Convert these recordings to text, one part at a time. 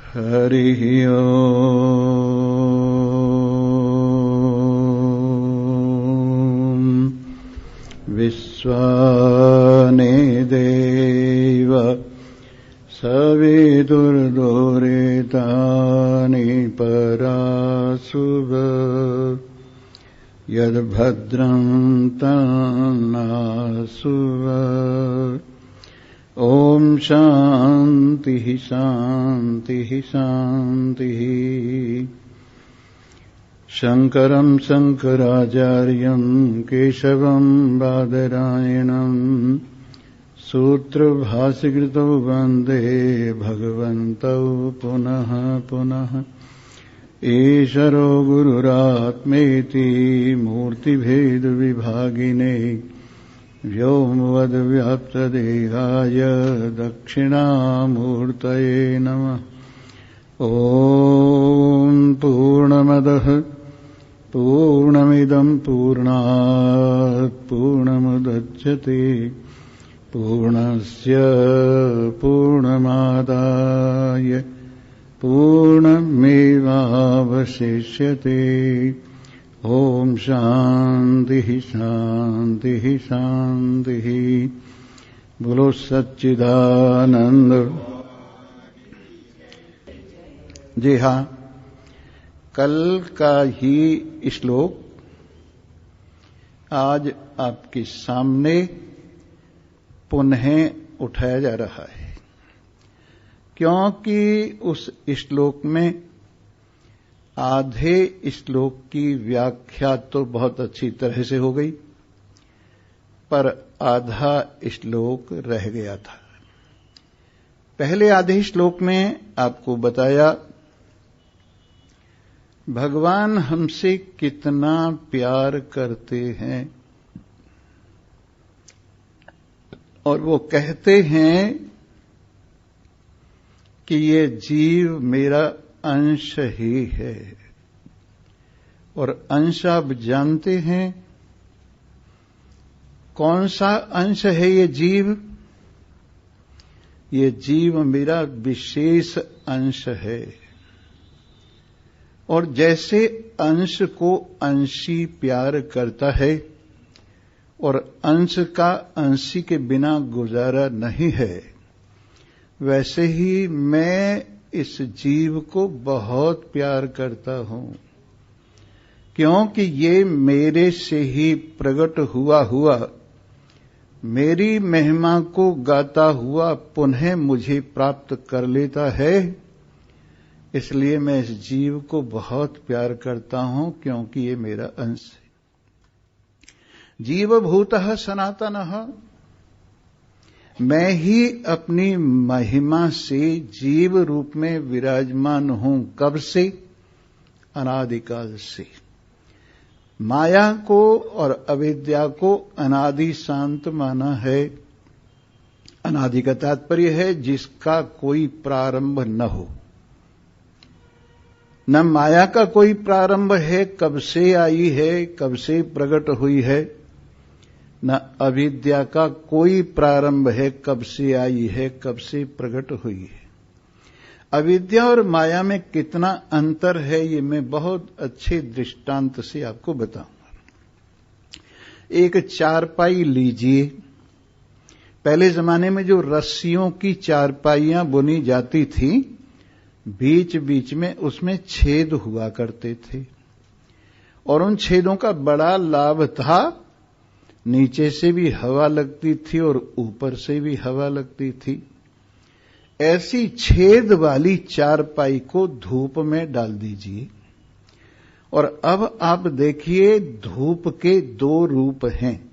हरिः ओम्। विश्वानि देव सविदुर्दुरितानि परासुव यद्भद्रं तन्नासुव। ॐ शान्तिः शान्तिः शान्तिः। शङ्करं शङ्कराचार्यं केशवं बादरायणं सूत्रभाष्यकृतौ वन्दे भगवन्तौ पुनः पुनः। ईश्वरो गुरुरात्मेति मूर्तिभेदविभागिने व्योमवद्व्याप्तदेहाय दक्षिणामूर्तये नमः। ॐ पूर्णमदः पूर्णमिदं पूर्णात् पूर्णमुदच्यते पूर्णस्य पूर्णमादाय पूर्णमेवावशिष्यते। ॐ शान्तिः शान्तिः शान्तिः। बोलो सच्चिदानंद। जी हाँ, कल का ही श्लोक आज आपके सामने पुनः उठाया जा रहा है, क्योंकि उस श्लोक में आधे श्लोक की व्याख्या तो बहुत अच्छी तरह से हो गई, पर आधा श्लोक रह गया था। पहले आधे श्लोक में आपको बताया भगवान हमसे कितना प्यार करते हैं, और वो कहते हैं कि ये जीव मेरा अंश ही है। और अंश आप जानते हैं कौन सा अंश है ये जीव? ये जीव मेरा विशेष अंश है। और जैसे अंश को अंशी प्यार करता है और अंश का अंशी के बिना गुजारा नहीं है, वैसे ही मैं इस जीव को बहुत प्यार करता हूं, क्योंकि ये मेरे से ही प्रकट हुआ मेरी महिमा को गाता हुआ पुनः मुझे प्राप्त कर लेता है। इसलिए मैं इस जीव को बहुत प्यार करता हूं, क्योंकि ये मेरा अंश है। जीवभूतः सनातनः, मैं ही अपनी महिमा से जीव रूप में विराजमान हूं। कब से? अनादिकाल से। माया को और अविद्या को अनादि शांत माना है। अनादि का तात्पर्य है जिसका कोई प्रारंभ न हो। न माया का कोई प्रारंभ है, कब से आई है, कब से प्रकट हुई है। न अविद्या का कोई प्रारंभ है, कब से आई है, कब से प्रकट हुई है। अविद्या और माया में कितना अंतर है, ये मैं बहुत अच्छे दृष्टांत से आपको बताऊंगा। एक चारपाई लीजिए। पहले जमाने में जो रस्सियों की चारपाइयां बुनी जाती थी, बीच बीच में उसमें छेद हुआ करते थे, और उन छेदों का बड़ा लाभ था। नीचे से भी हवा लगती थी और ऊपर से भी हवा लगती थी। ऐसी छेद वाली चारपाई को धूप में डाल दीजिए, और अब आप देखिए धूप के दो रूप हैं।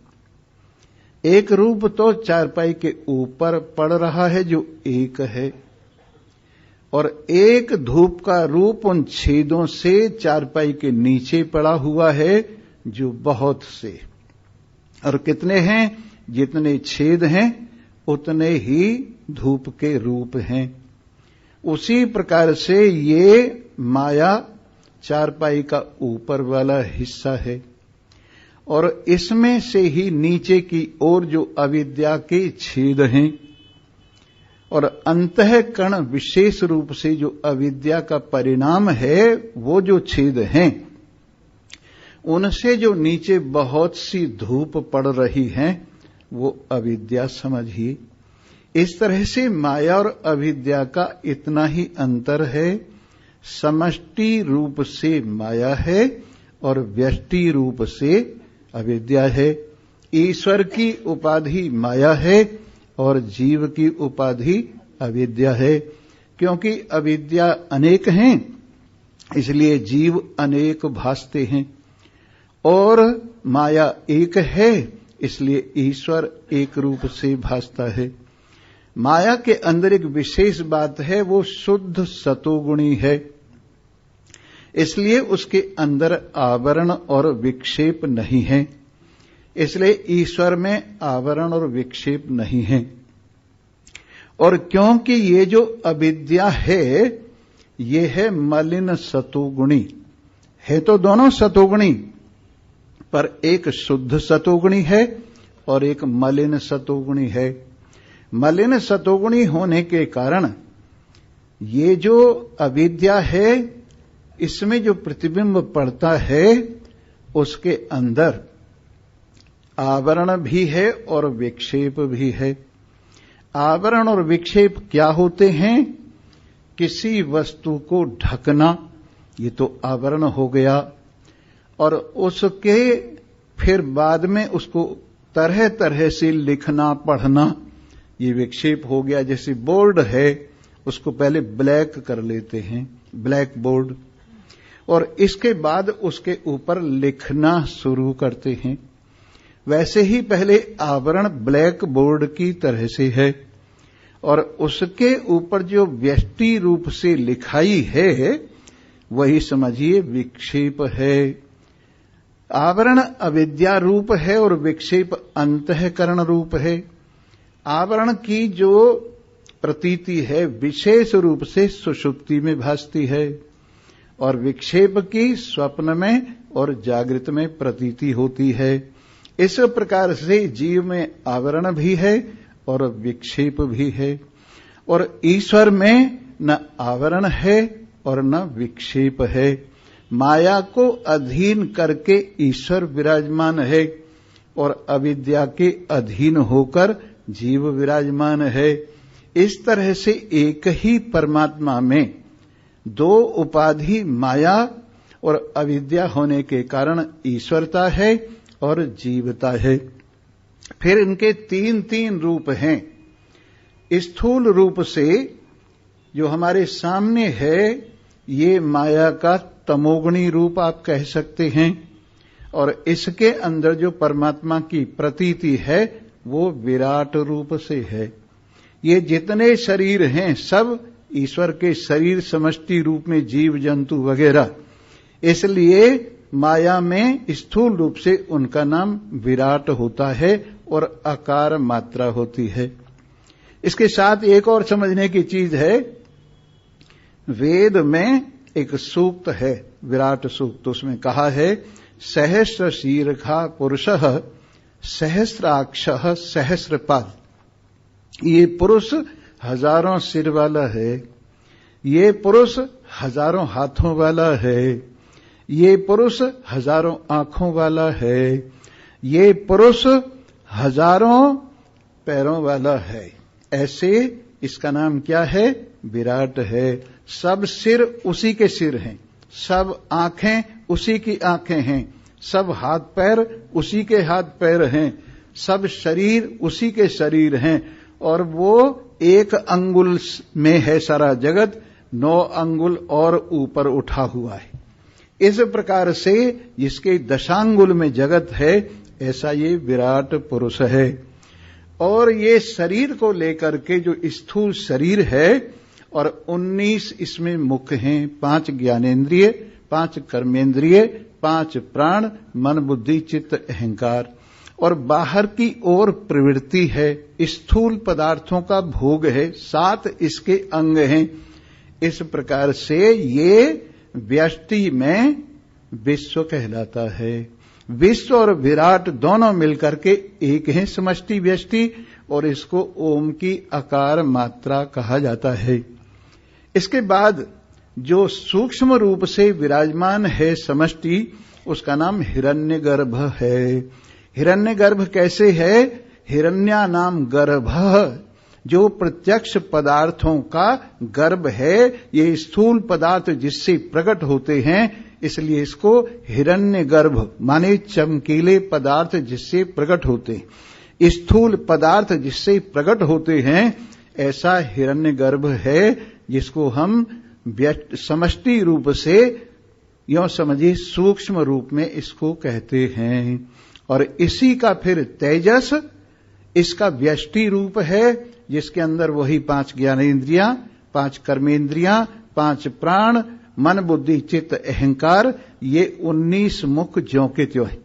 एक रूप तो चारपाई के ऊपर पड़ रहा है जो एक है, और एक धूप का रूप उन छेदों से चारपाई के नीचे पड़ा हुआ है जो बहुत से। और कितने हैं? जितने छेद हैं उतने ही धूप के रूप हैं। उसी प्रकार से ये माया चारपाई का ऊपर वाला हिस्सा है, और इसमें से ही नीचे की ओर जो अविद्या के छेद हैं, और अंतःकरण विशेष रूप से जो अविद्या का परिणाम है, वो जो छेद हैं, उनसे जो नीचे बहुत सी धूप पड़ रही है, वो अविद्या समझिए। इस तरह से माया और अविद्या का इतना ही अंतर है। समष्टि रूप से माया है और व्यष्टि रूप से अविद्या है। ईश्वर की उपाधि माया है और जीव की उपाधि अविद्या है। क्योंकि अविद्या अनेक हैं, इसलिए जीव अनेक भासते हैं, और माया एक है, इसलिए ईश्वर एक रूप से भासता है। माया के अंदर एक विशेष बात है, वो शुद्ध सतोगुणी है, इसलिए उसके अंदर आवरण और विक्षेप नहीं है। इसलिए ईश्वर में आवरण और विक्षेप नहीं है। और क्योंकि ये जो अविद्या है, ये है मलिन सतोगुणी है। तो दोनों सतोगुणी, पर एक शुद्ध सतोगुणी है और एक मलिन सतोगुणी है। मलिन सतोगुणी होने के कारण ये जो अविद्या है, इसमें जो प्रतिबिंब पड़ता है, उसके अंदर आवरण भी है और विक्षेप भी है। आवरण और विक्षेप क्या होते हैं? किसी वस्तु को ढकना, ये तो आवरण हो गया, और उसके फिर बाद में उसको तरह तरह से लिखना पढ़ना, ये विक्षेप हो गया। जैसे बोर्ड है, उसको पहले ब्लैक कर लेते हैं, ब्लैक बोर्ड, और इसके बाद उसके ऊपर लिखना शुरू करते हैं। वैसे ही पहले आवरण ब्लैक बोर्ड की तरह से है, और उसके ऊपर जो व्यष्टि रूप से लिखाई है, वही समझिए विक्षेप है। आवरण अविद्या रूप है और विक्षेप अंतःकरण रूप है। आवरण की जो प्रतीति है, विशेष रूप से सुषुप्ति में भासती है, और विक्षेप की स्वप्न में और जागृत में प्रतीति होती है। इस प्रकार से जीव में आवरण भी है और विक्षेप भी है, और ईश्वर में न आवरण है और न विक्षेप है। माया को अधीन करके ईश्वर विराजमान है और अविद्या के अधीन होकर जीव विराजमान है। इस तरह से एक ही परमात्मा में दो उपाधि माया और अविद्या होने के कारण ईश्वरता है और जीवता है। फिर इनके तीन तीन रूप हैं। स्थूल रूप से जो हमारे सामने है, ये माया का तमोगुणी रूप आप कह सकते हैं, और इसके अंदर जो परमात्मा की प्रतीति है, वो विराट रूप से है। ये जितने शरीर हैं, सब ईश्वर के शरीर समष्टि रूप में, जीव जंतु वगैरह। इसलिए माया में स्थूल रूप से उनका नाम विराट होता है और आकार मात्रा होती है। इसके साथ एक और समझने की चीज है, वेद में एक सूक्त है, विराट सूक्त, उसमें कहा है, सहस्र शीर्षा पुरुषः सहस्राक्षः सहस्रपाद। ये पुरुष हजारों सिर वाला है, ये पुरुष हजारों हाथों वाला है, ये पुरुष हजारों आंखों वाला है, ये पुरुष हजारों पैरों वाला है। ऐसे इसका नाम क्या है? विराट है। सब सिर उसी के सिर हैं, सब आंखें उसी की आंखें हैं, सब हाथ पैर उसी के हाथ पैर हैं, सब शरीर उसी के शरीर हैं, और वो एक अंगुल में है सारा जगत, 9 अंगुल और ऊपर उठा हुआ है। इस प्रकार से जिसके दशांगुल में जगत है, ऐसा ये विराट पुरुष है। और ये शरीर को लेकर के जो स्थूल शरीर है, और 19 इसमें मुख हैं, 5 ज्ञानेन्द्रिय, 5 कर्मेंद्रिय, 5 प्राण, मन बुद्धि चित्त अहंकार, और बाहर की ओर प्रवृत्ति है, स्थूल पदार्थों का भोग है, 7 इसके अंग हैं। इस प्रकार से ये व्यष्टि में विश्व कहलाता है। विश्व और विराट दोनों मिलकर के एक हैं समष्टि व्यष्टि, और इसको ओम की आकार मात्रा कहा जाता है। इसके बाद जो सूक्ष्म रूप से विराजमान है समष्टि, उसका नाम हिरण्यगर्भ है। हिरण्यगर्भ कैसे है? हिरण्या नाम गर्भः, जो प्रत्यक्ष पदार्थों का गर्भ है, ये स्थूल पदार्थ जिससे प्रकट होते हैं, इसलिए इसको हिरण्यगर्भ माने चमकीले पदार्थ जिससे प्रकट होते हैं, स्थूल पदार्थ जिससे प्रकट होते हैं, ऐसा हिरण्यगर्भ है जिसको हम समष्टि रूप से यों समझिए सूक्ष्म रूप में इसको कहते हैं। और इसी का फिर तेजस इसका व्यष्टि रूप है, जिसके अंदर वही 5 ज्ञानेन्द्रियां, 5 कर्मेंद्रियां, 5 प्राण, मन बुद्धि चित्त अहंकार, ये 19 मुख ज्यों के त्यों है।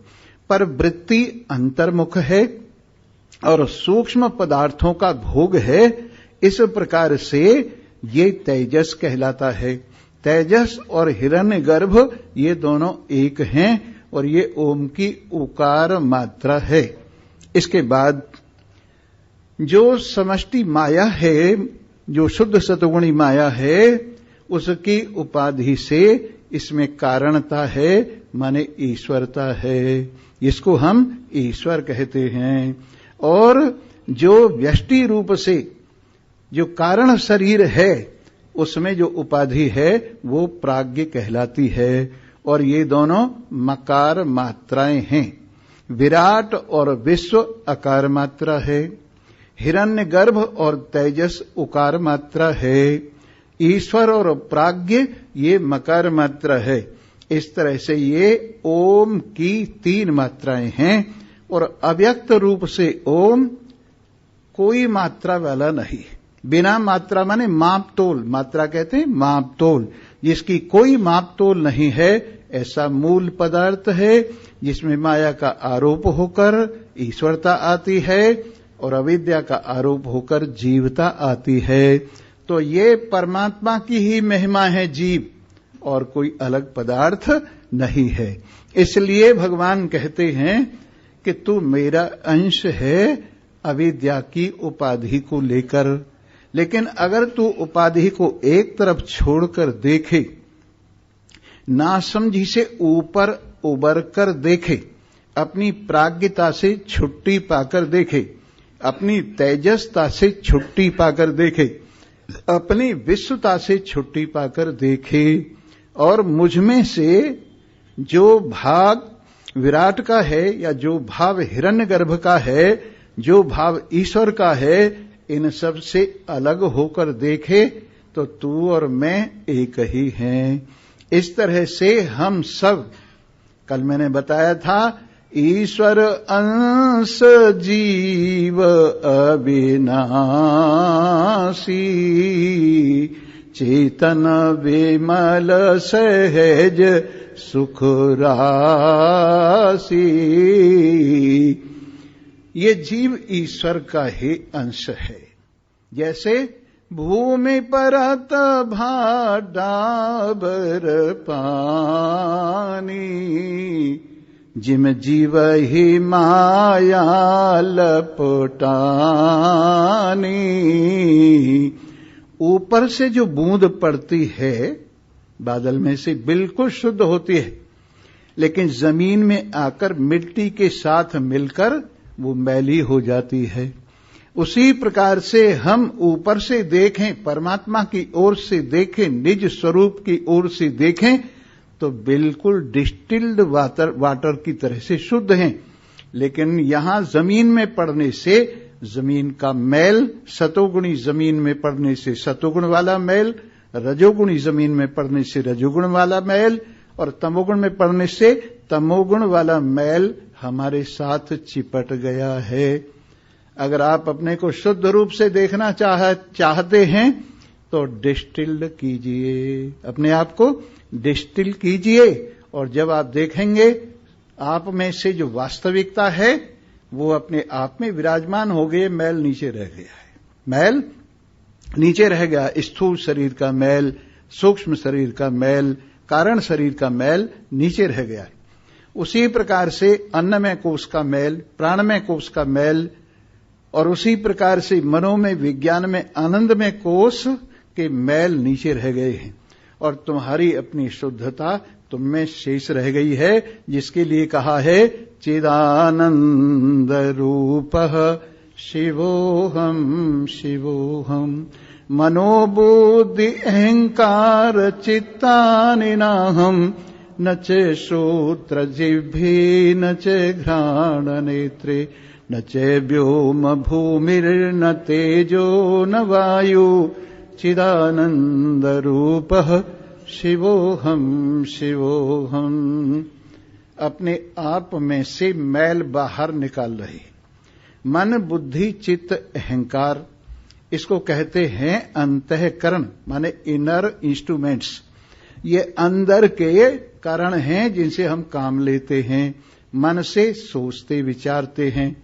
पर वृत्ति अंतर्मुख है और सूक्ष्म पदार्थों का भोग है। इस प्रकार से ये तेजस कहलाता है। तेजस और हिरण्यगर्भ ये दोनों एक हैं और ये ओम की उकार मात्रा है। इसके बाद जो समष्टि माया है, जो शुद्ध सतुगुणी माया है, उसकी उपाधि से इसमें कारणता है, माने ईश्वरता है, इसको हम ईश्वर कहते हैं। और जो व्यष्टि रूप से जो कारण शरीर है, उसमें जो उपाधि है वो प्राज्ञ कहलाती है। और ये दोनों मकार मात्राएं हैं। विराट और विश्व अकार मात्रा है, हिरण्यगर्भ और तेजस उकार मात्रा है, ईश्वर और प्राज्ञ ये मकार मात्रा है। इस तरह से ये ओम की 3 मात्राएं हैं। और अव्यक्त रूप से ओम कोई मात्रा वाला नहीं, बिना मात्रा माने माप तोल, मात्रा कहते हैं माप तोल, जिसकी कोई माप तोल नहीं है, ऐसा मूल पदार्थ है जिसमें माया का आरोप होकर ईश्वरता आती है और अविद्या का आरोप होकर जीवता आती है। तो ये परमात्मा की ही महिमा है जीव, और कोई अलग पदार्थ नहीं है। इसलिए भगवान कहते हैं कि तू मेरा अंश है अविद्या की उपाधि को लेकर। लेकिन अगर तू उपाधि को एक तरफ छोड़कर देखे, नासमझी से ऊपर उबर कर देखे, अपनी प्राज्ञता से छुट्टी पाकर देखे, अपनी तेजसता से छुट्टी पाकर देखे, अपनी विश्वता से छुट्टी पाकर देखे, और मुझमें से जो भाग विराट का है या जो भाव हिरण्यगर्भ का है, जो भाव ईश्वर का है, इन सब से अलग होकर देखे तो तू और मैं एक ही हैं। इस तरह से हम सब, कल मैंने बताया था, ईश्वर अंश जीव अविनाशी, चेतन विमल सहज सुख राशि। ये जीव ईश्वर का ही अंश है। जैसे भूमि परत भाडाबर पानी, जिम जीव ही माया लपटानी। ऊपर से जो बूंद पड़ती है बादल में से बिल्कुल शुद्ध होती है, लेकिन जमीन में आकर मिट्टी के साथ मिलकर वो मैली हो जाती है। उसी प्रकार से हम ऊपर से देखें, परमात्मा की ओर से देखें, निज स्वरूप की ओर से देखें, तो बिल्कुल डिस्टिल्ड वाटर की तरह से शुद्ध हैं। लेकिन यहां जमीन में पड़ने से जमीन का मैल, सतोगुणी जमीन में पड़ने से सतोगुण वाला मैल, रजोगुणी जमीन में पड़ने से रजोगुण वाला मैल, और तमोगुण में पड़ने से तमोगुण वाला मैल हमारे साथ चिपट गया है। अगर आप अपने को शुद्ध रूप से देखना चाहते हैं तो डिस्टिल्ड कीजिए, अपने आप को डिस्टिल कीजिए, और जब आप देखेंगे आप में से जो वास्तविकता है वो अपने आप में विराजमान हो गए। मैल नीचे रह गया है, मैल नीचे रह गया, स्थूल शरीर का मैल, सूक्ष्म शरीर का मैल, कारण शरीर का मैल नीचे रह गया है। उसी प्रकार से अन्नमय कोश का मैल, प्राणमय कोश का मैल, और उसी प्रकार से मनो में, विज्ञान में, आनंद में कोष के मैल नीचे रह गए हैं और तुम्हारी अपनी शुद्धता तुम में शेष रह गई है, जिसके लिए कहा है चिदानंद रूपः शिवोहम शिवोहम। मनोबुद्धि अहंकार चित्तानि नाहम्, न च श्रोत्र जिह्वे न च घ्राण नेत्रे, न च व्योम भूमिर्न तेजो न वायु, चिदानंद रूपः शिवोहम शिवोहम। अपने आप में से मैल बाहर निकाल रहे। मन, बुद्धि, चित्त, अहंकार, इसको कहते हैं अंतःकरण, माने इनर इंस्ट्रूमेंट्स। ये अंदर के कारण हैं जिनसे हम काम लेते हैं। मन से सोचते विचारते हैं,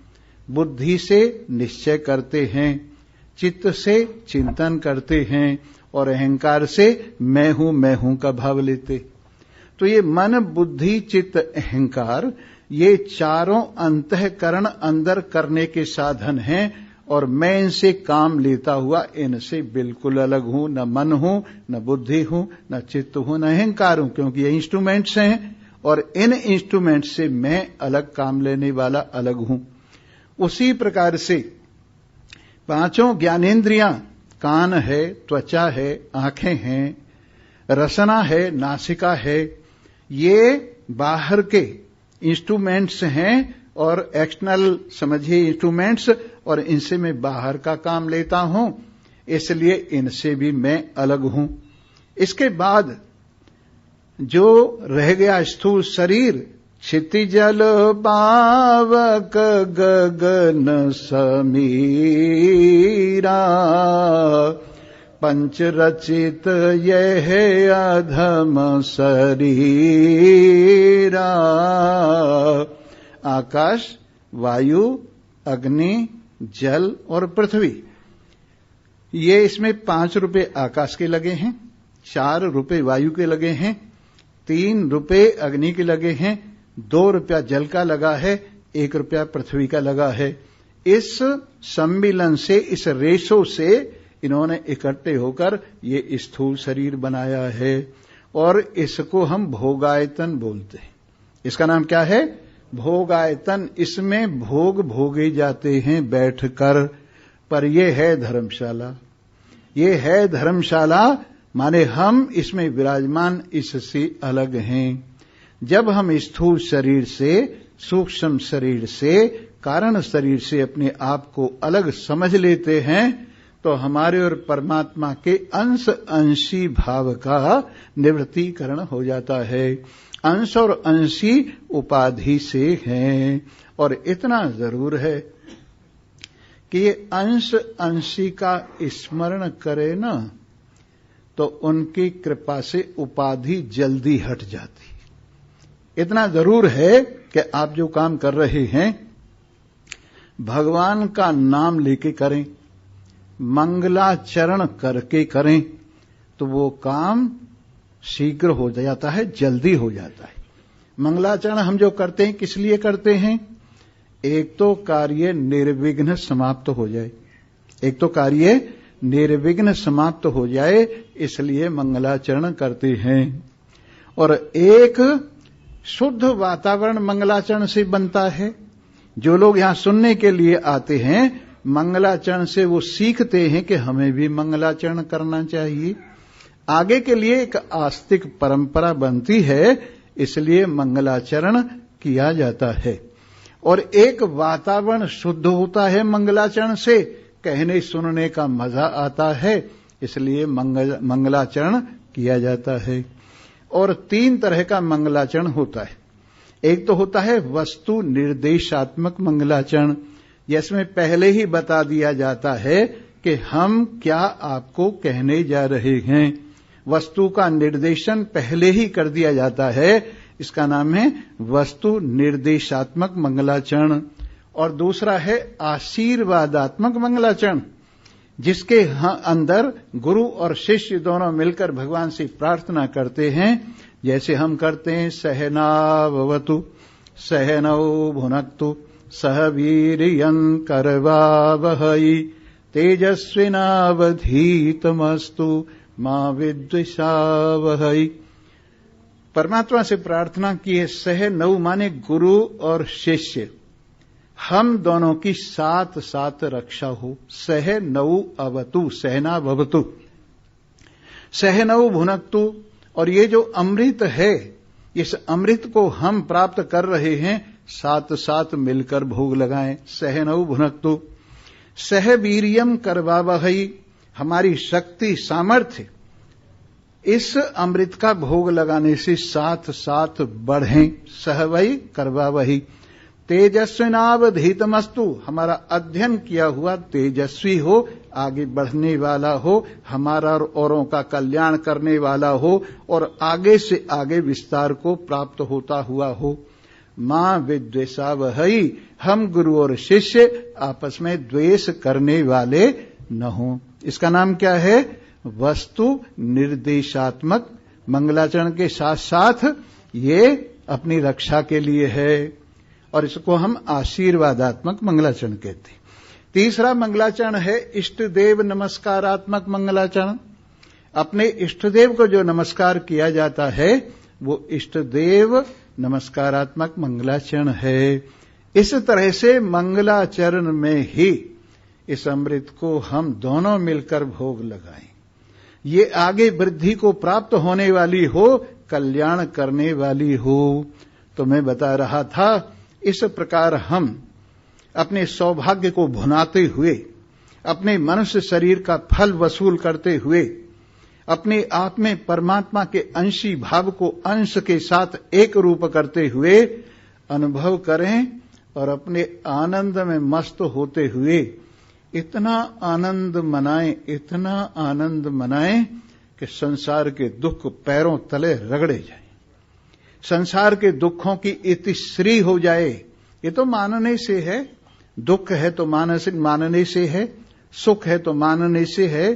बुद्धि से निश्चय करते हैं, चित्त से चिंतन करते हैं और अहंकार से मैं हूं का भाव लेते। तो ये मन, बुद्धि, चित्त, अहंकार, ये चारों अंतःकरण अंदर करने के साधन हैं और मैं इनसे काम लेता हुआ इनसे बिल्कुल अलग हूं। न मन हूं, न बुद्धि हूं, न चित्त हूं, न अहंकार हूं, क्योंकि ये इंस्ट्रूमेंट्स हैं और इन इंस्ट्रूमेंट्स से मैं अलग काम लेने वाला अलग हूं। उसी प्रकार से पांचों ज्ञानेन्द्रियां, कान है, त्वचा है, आंखें हैं, रसना है, नासिका है, ये बाहर के इंस्ट्रूमेंट्स हैं और एक्सटर्नल समझिए इंस्ट्रूमेंट्स, और इनसे मैं बाहर का काम लेता हूं, इसलिए इनसे भी मैं अलग हूं। इसके बाद जो रह गया स्थूल शरीर, क्षितिजल पावक गगन समीरा, पंच रचित यह अधम शरीरा, आकाश, वायु, अग्नि, जल और पृथ्वी। ये इसमें 5 रुपए आकाश के लगे हैं, 4 रुपए वायु के लगे हैं, 3 रुपए अग्नि के लगे हैं, 2 रुपया जल का लगा है, 1 रुपया पृथ्वी का लगा है। इस सम्मिलन से, इस रेशो से इन्होंने इकट्ठे होकर ये स्थूल शरीर बनाया है और इसको हम भोगायतन बोलते हैं। इसका नाम क्या है? भोगायतन। इसमें भोग भोगे जाते हैं बैठकर, पर ये है धर्मशाला। ये है धर्मशाला, माने हम इसमें विराजमान, इससे अलग हैं। जब हम स्थूल शरीर से, सूक्ष्म शरीर से, कारण शरीर से अपने आप को अलग समझ लेते हैं तो हमारे और परमात्मा के अंश अंशी भाव का निवृत्तीकरण हो जाता है। अंश और अंशी उपाधि से हैं और इतना जरूर है कि ये अंश अंशी का स्मरण करे ना तो उनकी कृपा से उपाधि जल्दी हट जाती। इतना जरूर है कि आप जो काम कर रहे हैं भगवान का नाम लेके करें, मंगलाचरण करके करें, तो वो काम शीघ्र हो जाता है, जल्दी हो जाता है। मंगलाचरण हम जो करते हैं किस लिए करते हैं? एक तो कार्य निर्विघ्न समाप्त हो जाए, एक तो कार्य निर्विघ्न समाप्त हो जाए, इसलिए मंगलाचरण करते हैं। और एक शुद्ध वातावरण मंगलाचरण से बनता है। जो लोग यहां सुनने के लिए आते हैं, मंगलाचरण से वो सीखते हैं कि हमें भी मंगलाचरण करना चाहिए। आगे के लिए एक आस्तिक परंपरा बनती है, इसलिए मंगलाचरण किया जाता है। और एक वातावरण शुद्ध होता है मंगलाचरण से, कहने सुनने का मजा आता है, इसलिए मंगलाचरण किया जाता है। और 3 तरह का मंगलाचरण होता है। एक तो होता है वस्तु निर्देशात्मक मंगलाचरण, जिसमें पहले ही बता दिया जाता है कि हम क्या आपको कहने जा रहे हैं। वस्तु का निर्देशन पहले ही कर दिया जाता है, इसका नाम है वस्तु निर्देशात्मक मंगलाचरण। और दूसरा है आशीर्वादात्मक मंगलाचरण, जिसके अंदर गुरु और शिष्य दोनों मिलकर भगवान से प्रार्थना करते हैं। जैसे हम करते हैं सहनावतु सहनौ भुनक्तु सह वीर्यं करवावहै तेजस्विनावधीतमस्तु मा विद्विषावहै। परमात्मा से प्रार्थना की है, सह नौ माने गुरु और शिष्य, हम दोनों की साथ साथ रक्षा हो। सह नौ अवतु, सहना भवतु, सह नौ भुनक्तु। और ये जो अमृत है, इस अमृत को हम प्राप्त कर रहे हैं, साथ साथ मिलकर भोग लगाएं। सह नौ भुनक्तु। सह वीर्यम करवावहै, हमारी शक्ति सामर्थ्य इस अमृत का भोग लगाने से साथ साथ बढ़ें। सह वही करवावहै। तेजस्विनावधीतमस्तु, हमारा अध्ययन किया हुआ तेजस्वी हो, आगे बढ़ने वाला हो, हमारा और औरों का कल्याण करने वाला हो, और आगे से आगे विस्तार को प्राप्त होता हुआ हो। मां विद्वेषावहै, हम गुरु और शिष्य आपस में द्वेष करने वाले न हों। इसका नाम क्या है? वस्तु निर्देशात्मक मंगलाचरण के साथ साथ ये अपनी रक्षा के लिए है, और इसको हम आशीर्वादात्मक मंगलाचरण कहते हैं। तीसरा मंगलाचरण है इष्ट देव नमस्कारात्मक मंगलाचरण। अपने इष्ट देव को जो नमस्कार किया जाता है वो इष्ट देव नमस्कारात्मक मंगलाचरण है। इस तरह से मंगलाचरण में ही इस अमृत को हम दोनों मिलकर भोग लगाएं। ये आगे वृद्धि को प्राप्त होने वाली हो, कल्याण करने वाली हो। तो मैं बता रहा था, इस प्रकार हम अपने सौभाग्य को भुनाते हुए, अपने मनुष्य शरीर का फल वसूल करते हुए, अपने आप में परमात्मा के अंशी भाव को अंश के साथ एक रूप करते हुए अनुभव करें, और अपने आनंद में मस्त होते हुए इतना आनंद मनाएं, इतना आनंद मनाएं कि संसार के दुख पैरों तले रगड़े जाएं, संसार के दुखों की इतिश्री हो जाए। ये तो मानने से है, दुख है तो मानने से है, सुख है तो मानने से है,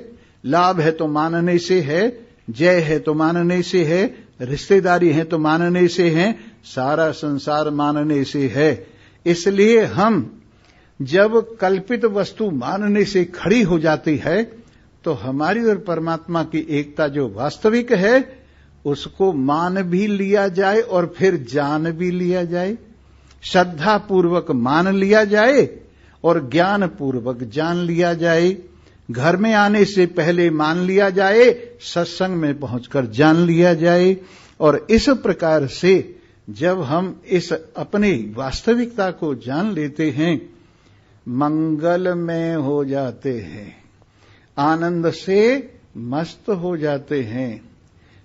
लाभ है तो मानने से है, जय है तो मानने से है, रिश्तेदारी है तो मानने से है, सारा संसार मानने से है। इसलिए हम जब कल्पित वस्तु मानने से खड़ी हो जाती है तो हमारी और परमात्मा की एकता जो वास्तविक है उसको मान भी लिया जाए और फिर जान भी लिया जाए, श्रद्धा पूर्वक मान लिया जाए और ज्ञान पूर्वक जान लिया जाए। घर में आने से पहले मान लिया जाए, सत्संग में पहुंचकर जान लिया जाए। और इस प्रकार से जब हम इस अपनी वास्तविकता को जान लेते हैं, मंगल में हो जाते हैं, आनंद से मस्त हो जाते हैं,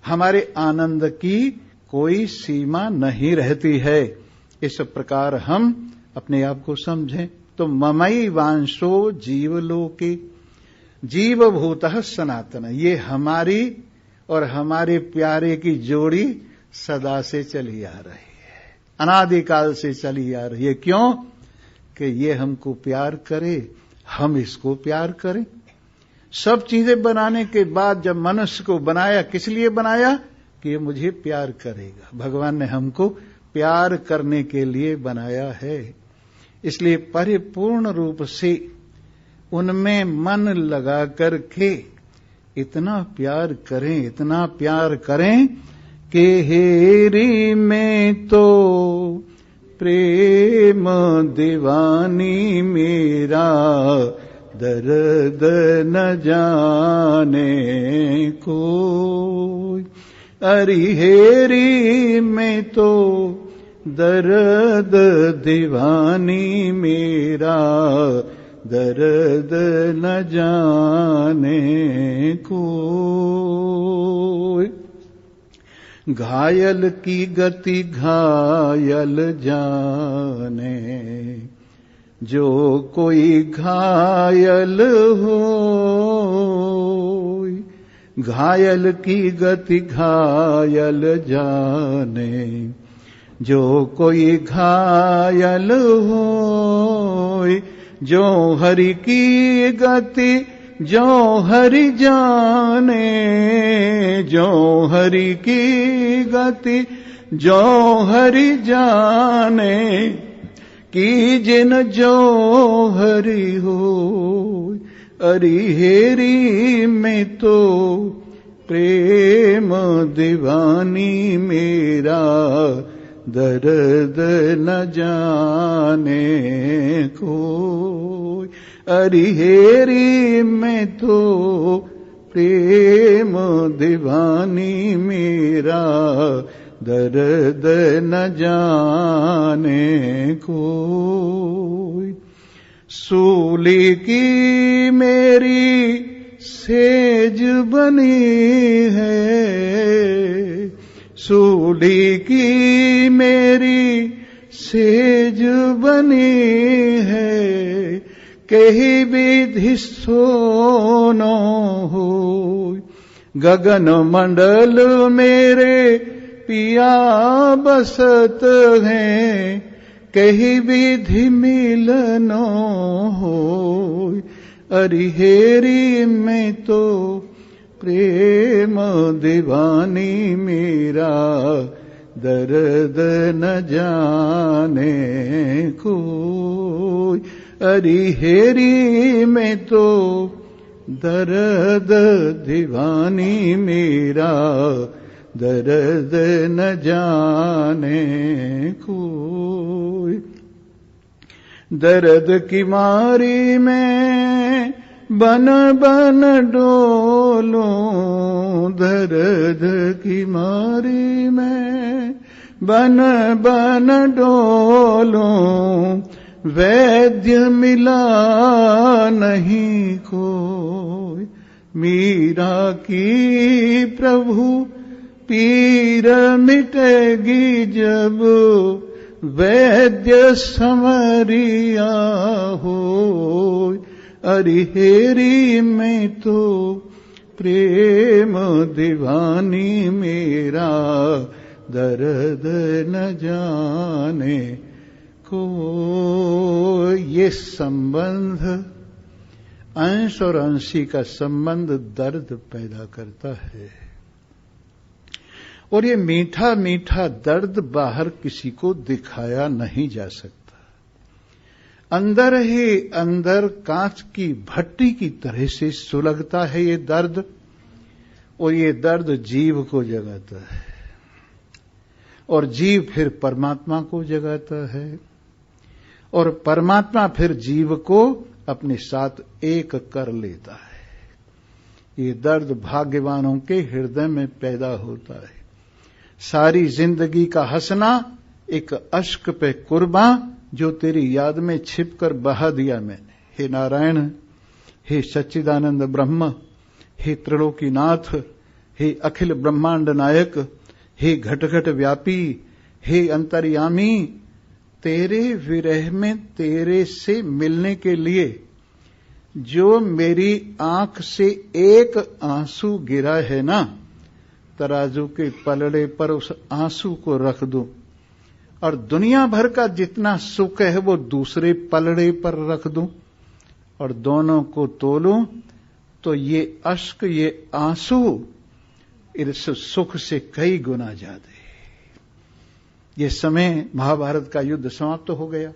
हमारे आनंद की कोई सीमा नहीं रहती है। इस प्रकार हम अपने आप को समझें तो ममई वांशो जीवलोके, जीवभूतः सनातन, ये हमारी और हमारे प्यारे की जोड़ी सदा से चली आ रही है, अनादिकाल से चली आ रही है। क्यों? कि ये हमको प्यार करे, हम इसको प्यार करें। सब चीजें बनाने के बाद जब मनुष्य को बनाया, किस लिए बनाया? कि ये मुझे प्यार करेगा। भगवान ने हमको प्यार करने के लिए बनाया है। इसलिए परिपूर्ण रूप से उनमें मन लगा करके इतना प्यार करें, इतना प्यार करें कि हेरी में तो प्रेम दीवानी मेरा दर्द न जाने कोई, अरिहेरी में तो दर्द दीवानी मेरा दर्द न जाने कोई। घायल की गति घायल जाने, जो कोई घायल हो, घायल की गति घायल जाने, जो कोई घायल हो, जो हरि की गति जो हरि जाने, जो हरि की गति जो हरि जाने, की जिन जो हरि हो, अरि हेरी में तो प्रेम दीवानी मेरा, दर्द न जाने कोई। अरि हेरी में तो प्रेम दीवानी मेरा, दर्द न जाने कोई। सूली की मेरी सेज बनी है, सूली की मेरी सेज बनी है, कहीं विधि सोनो हो। गगन मंडल मेरे पिया बसत हैं, कहीं विधि मिलनो हो। अरि हेरी में तो प्रेम दीवानी मेरा, दर्द न जाने कोई। अरि हेरी में तो दर्द दीवानी मेरा, दर्द न जाने कोई। दर्द की मारी में बन बन डोलूं, दर्द की मारी में बन बन डोलूं, वैद्य मिला नहीं कोई। मीरा की प्रभु पीर मिटेगी जब, वैद्य समरिया हो। अरि हेरी में तो प्रेम दीवानी मेरा, दर्द न जाने को। ये संबंध अंश और अंशी का संबंध दर्द पैदा करता है, और ये मीठा मीठा दर्द बाहर किसी को दिखाया नहीं जा सकता। अंदर ही अंदर कांच की भट्टी की तरह से सुलगता है ये दर्द, और ये दर्द जीव को जगाता है, और जीव फिर परमात्मा को जगाता है, और परमात्मा फिर जीव को अपने साथ एक कर लेता है। ये दर्द भाग्यवानों के हृदय में पैदा होता है। सारी जिंदगी का हंसना एक अश्क पे कुर्बान, जो तेरी याद में छिपकर बहा दिया मैंने। हे नारायण, हे सच्चिदानंद ब्रह्म, हे त्रिलोकीनाथ, हे अखिल ब्रह्मांड नायक, हे घट घट व्यापी, हे अंतर्यामी, तेरे विरह में तेरे से मिलने के लिए जो मेरी आंख से एक आंसू गिरा है ना, तराजू के पलड़े पर उस आंसू को रख दूं, और दुनिया भर का जितना सुख है वो दूसरे पलड़े पर रख दूं, और दोनों को तोलूं, तो ये अश्क, ये आंसू इस सुख से कई गुना ज्यादा। ये समय महाभारत का युद्ध समाप्त हो गया,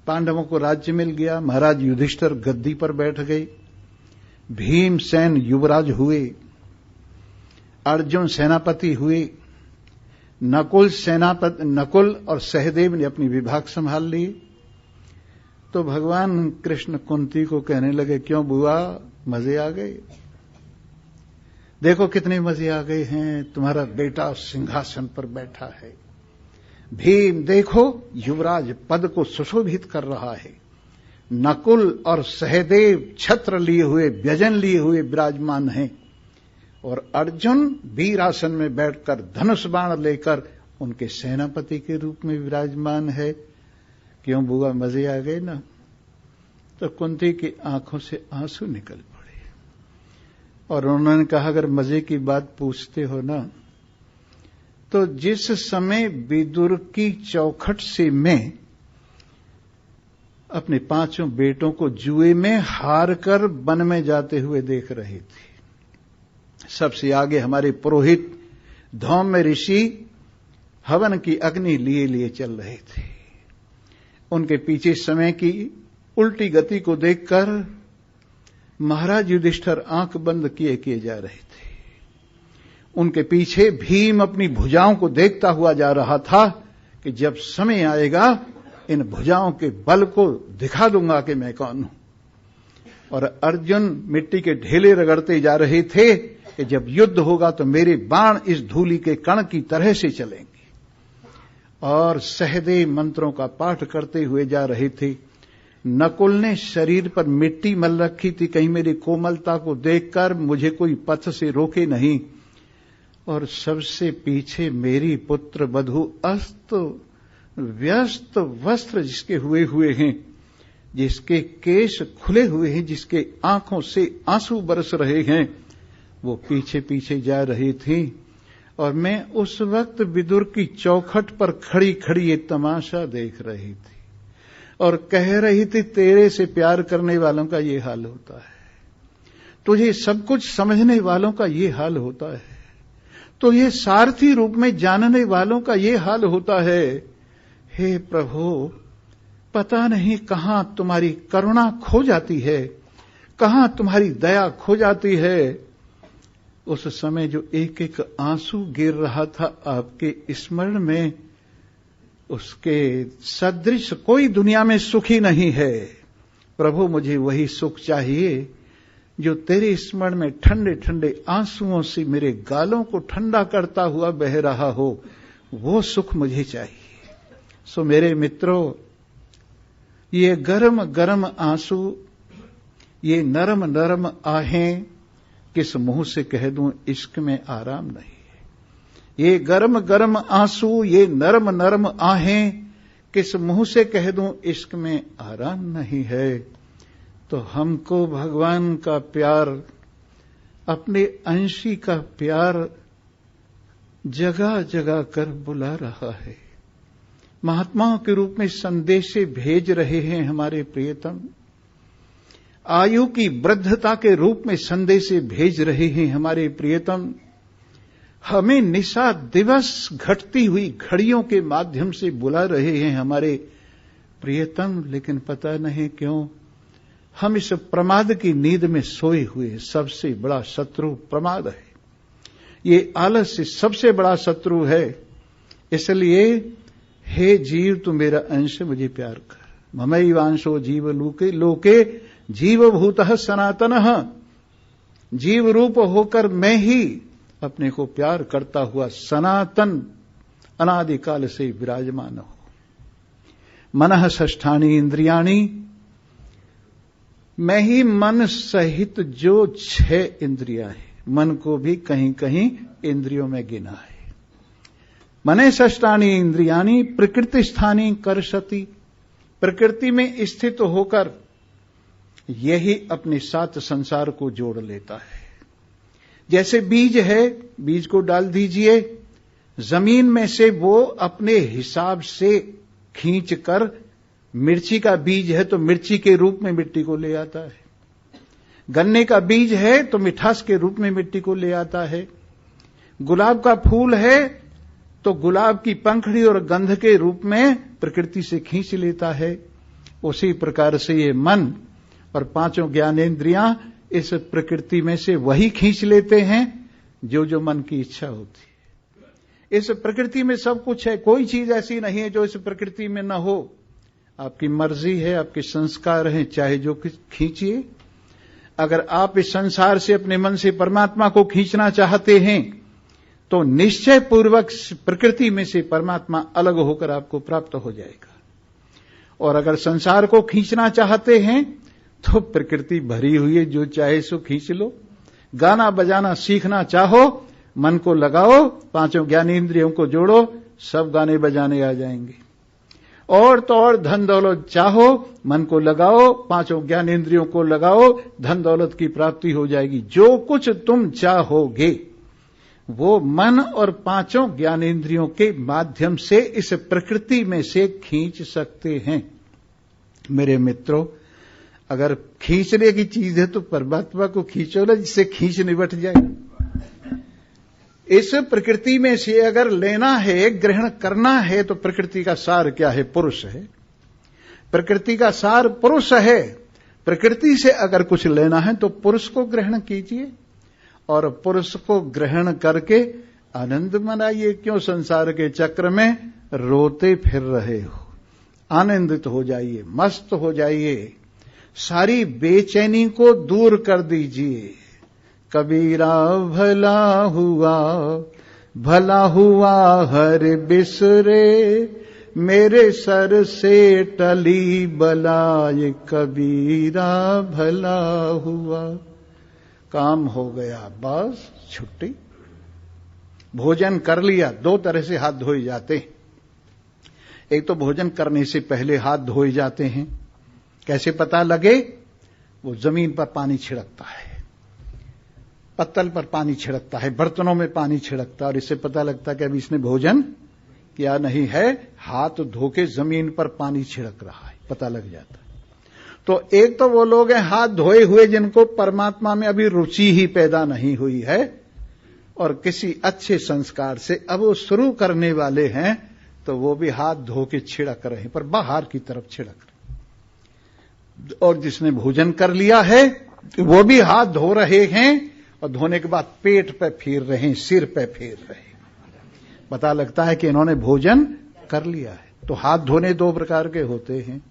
पांडवों को राज्य मिल गया, महाराज युधिष्ठिर गद्दी पर बैठ गए, भीमसेन युवराज हुए, अर्जुन सेनापति हुए, नकुल और सहदेव ने अपनी विभाग संभाल लिए। तो भगवान कृष्ण कुंती को कहने लगे, क्यों बुआ, मजे आ गए? देखो कितने मजे आ गए हैं, तुम्हारा बेटा सिंहासन पर बैठा है। भीम देखो युवराज पद को सुशोभित कर रहा है। नकुल और सहदेव छत्र लिए हुए, व्यजन लिए हुए विराजमान हैं, और अर्जुन वीरासन में बैठकर धनुष बाण लेकर उनके सेनापति के रूप में विराजमान है। क्यों बुआ, मजे आ गए ना? तो कुंती की आंखों से आंसू निकल पड़े, और उन्होंने कहा, अगर मजे की बात पूछते हो ना, तो जिस समय विदुर की चौखट से मैं अपने 5 बेटों को जुए में हार कर वन में जाते हुए देख रही थी, सबसे आगे हमारे पुरोहित धौम्य ऋषि हवन की अग्नि लिए लिए चल रहे थे। उनके पीछे समय की उल्टी गति को देखकर महाराज युधिष्ठिर आंख बंद किए किए जा रहे थे। उनके पीछे भीम अपनी भुजाओं को देखता हुआ जा रहा था कि जब समय आएगा इन भुजाओं के बल को दिखा दूंगा कि मैं कौन हूं। और अर्जुन मिट्टी के ढेले रगड़ते जा रहे थे कि जब युद्ध होगा तो मेरे बाण इस धूलि के कण की तरह से चलेंगे। और सहदेव मंत्रों का पाठ करते हुए जा रहे थे। नकुल ने शरीर पर मिट्टी मल रखी थी, कहीं मेरी कोमलता को देखकर मुझे कोई पथ से रोके नहीं। और सबसे पीछे मेरी पुत्र वधू अस्त व्यस्त वस्त्र जिसके हुए हैं, जिसके केश खुले हुए हैं, जिसके आंखों से आंसू बरस रहे हैं, वो पीछे पीछे जा रही थी। और मैं उस वक्त विदुर की चौखट पर खड़ी खड़ी ये तमाशा देख रही थी और कह रही थी, तेरे से प्यार करने वालों का ये हाल होता है, तुझे सब कुछ समझने वालों का ये हाल होता है, तो ये सारथी रूप में जानने वालों का ये हाल होता है। हे प्रभु, पता नहीं कहां तुम्हारी करुणा खो जाती है, कहां तुम्हारी दया खो जाती है। उस समय जो एक एक आंसू गिर रहा था आपके स्मरण में, उसके सदृश कोई दुनिया में सुखी नहीं है। प्रभु, मुझे वही सुख चाहिए जो तेरे स्मरण में ठंडे ठंडे आंसुओं से मेरे गालों को ठंडा करता हुआ बह रहा हो, वो सुख मुझे चाहिए। सो मेरे मित्रों, ये गरम गरम आंसू, ये नरम नरम आहें, किस मुंह से कह दूं इश्क में आराम नहीं है। ये गरम गरम आंसू, ये नरम नरम आहें, किस मुंह से कह दूं इश्क में आराम नहीं है। तो हमको भगवान का प्यार, अपने अंशी का प्यार जगह जगह कर बुला रहा है। महात्माओं के रूप में संदेशे भेज रहे हैं हमारे प्रियतम, आयु की वृद्धता के रूप में संदेशे भेज रहे हैं हमारे प्रियतम। हमें निशा दिवस घटती हुई घड़ियों के माध्यम से बुला रहे हैं हमारे प्रियतम, लेकिन पता नहीं क्यों हम इस प्रमाद की नींद में सोए हुए। सबसे बड़ा शत्रु प्रमाद है, ये आलस्य सबसे बड़ा शत्रु है। इसलिए हे जीव, तू मेरा अंश, मुझे प्यार कर। ममैवांशो जीव लोके लोके जीवभूतः सनातनः। जीव रूप होकर मैं ही अपने को प्यार करता हुआ सनातन अनादिकाल से विराजमान हो। मनः षष्ठानि इंद्रियाणि, मैं ही मन सहित जो 6 इंद्रियां हैं, मन को भी कहीं कहीं इंद्रियों में गिना है। मने षष्ठानि इंद्रियाणि प्रकृति स्थानी कर्षति, प्रकृति में स्थित होकर यही अपने साथ संसार को जोड़ लेता है। जैसे बीज है, बीज को डाल दीजिए जमीन में से, वो अपने हिसाब से खींचकर, मिर्ची का बीज है तो मिर्ची के रूप में मिट्टी को ले आता है, गन्ने का बीज है तो मिठास के रूप में मिट्टी को ले आता है, गुलाब का फूल है तो गुलाब की पंखड़ी और गंध के रूप में प्रकृति से खींच लेता है। उसी प्रकार से ये मन और 5 ज्ञानेंद्रियां इस प्रकृति में से वही खींच लेते हैं जो जो मन की इच्छा होती है। इस प्रकृति में सब कुछ है, कोई चीज ऐसी नहीं है जो इस प्रकृति में न हो। आपकी मर्जी है, आपके संस्कार हैं, चाहे जो खींचिए। अगर आप इस संसार से अपने मन से परमात्मा को खींचना चाहते हैं तो निश्चय पूर्वक प्रकृति में से परमात्मा अलग होकर आपको प्राप्त हो जाएगा। और अगर संसार को खींचना चाहते हैं तो प्रकृति भरी हुई है, जो चाहे सो खींच लो। गाना बजाना सीखना चाहो, मन को लगाओ, 5 ज्ञानेंद्रियों को जोड़ो, सब गाने बजाने आ जाएंगे। और तो और धन दौलत चाहो, मन को लगाओ, 5 ज्ञानेंद्रियों को लगाओ, धन दौलत की प्राप्ति हो जाएगी। जो कुछ तुम चाहोगे वो मन और 5 ज्ञानेंद्रियों के माध्यम से इस प्रकृति में से खींच सकते हैं। मेरे मित्रों, अगर खींचने की चीज है तो परमात्मा को खींचो ना, जिससे खींच निबट जाए। इस प्रकृति में से अगर लेना है, ग्रहण करना है, तो प्रकृति का सार क्या है? पुरुष है। प्रकृति का सार पुरुष है। प्रकृति से अगर कुछ लेना है तो पुरुष को ग्रहण कीजिए और पुरुष को ग्रहण करके आनंद मनाइए। क्यों संसार के चक्र में रोते फिर रहे हो? आनंदित हो जाइए, मस्त हो जाइए, सारी बेचैनी को दूर कर दीजिए। कबीरा भला हुआ हर बिसरे, मेरे सर से टली बलाए, कबीरा भला हुआ। काम हो गया, बस छुट्टी। भोजन कर लिया, दो तरह से हाथ धोए जाते हैं। एक तो भोजन करने से पहले हाथ धोए जाते हैं। कैसे पता लगे? वो जमीन पर पानी छिड़कता है, पत्तल पर पानी छिड़कता है, बर्तनों में पानी छिड़कता है और इससे पता लगता है कि अभी इसने भोजन किया नहीं है। हाथ धो के जमीन पर पानी छिड़क रहा है, पता लग जाता है। तो एक तो वो लोग हैं हाथ धोए हुए जिनको परमात्मा में अभी रुचि ही पैदा नहीं हुई है और किसी अच्छे संस्कार से अब वो शुरू करने वाले हैं, तो वो भी हाथ धो के छिड़क रहे हैं, पर बाहर की तरफ छिड़क रहे। और जिसने भोजन कर लिया है वो भी हाथ धो रहे हैं और धोने के बाद पेट पे फेर रहे हैं, सिर पे फेर रहे हैं। पता लगता है कि इन्होंने भोजन कर लिया है। तो हाथ धोने दो प्रकार के होते हैं।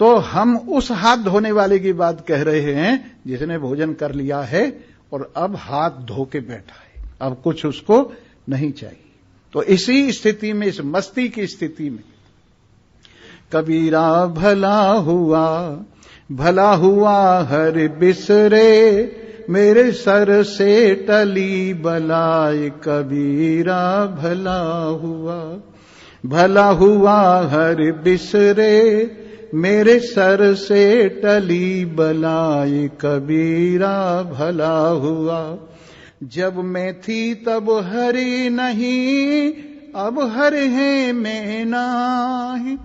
तो हम उस हाथ धोने वाले की बात कह रहे हैं जिसने भोजन कर लिया है और अब हाथ धो के बैठा है, अब कुछ उसको नहीं चाहिए। तो इसी स्थिति में, इस मस्ती की स्थिति में, कबीरा भला हुआ हर बिसरे, मेरे सर से टली बलाए, कबीरा भला हुआ हर बिसरे, मेरे सर से टली बलाए, कबीरा भला हुआ। जब मैं थी तब हरि नहीं, अब हर है मैं नाही।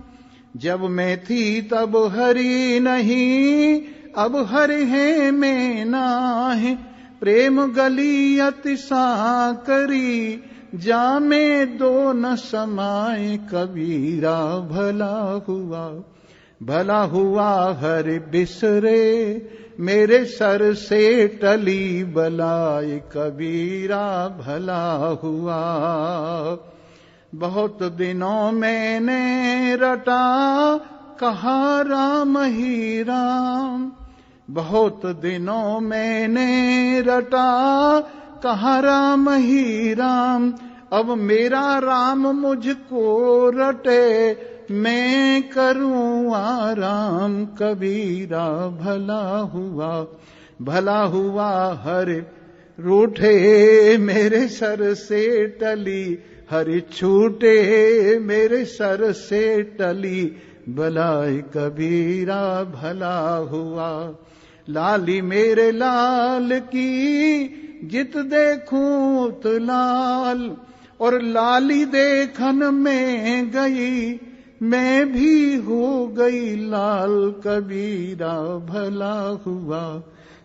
जब मैं थी तब हरि नहीं, अब हर है मैं नाही। प्रेम गली अति साकरी, जामे दो न समाए, कबीरा भला हुआ हर बिसरे, मेरे सर से टली बलाए, कबीरा भला हुआ। बहुत दिनों मैंने रटा कहा राम ही राम, बहुत दिनों मैंने रटा कहा राम ही राम। अब मेरा राम मुझको रटे, मैं करूं आराम, कबीरा भला हुआ हर रूठे, मेरे सर से टली हरि छूटे, मेरे सर से टली बलाए, कबीरा भला हुआ। लाली मेरे लाल की जित देखूं उत लाल, और लाली देखन में गई, मैं भी हो गई लाल, कबीरा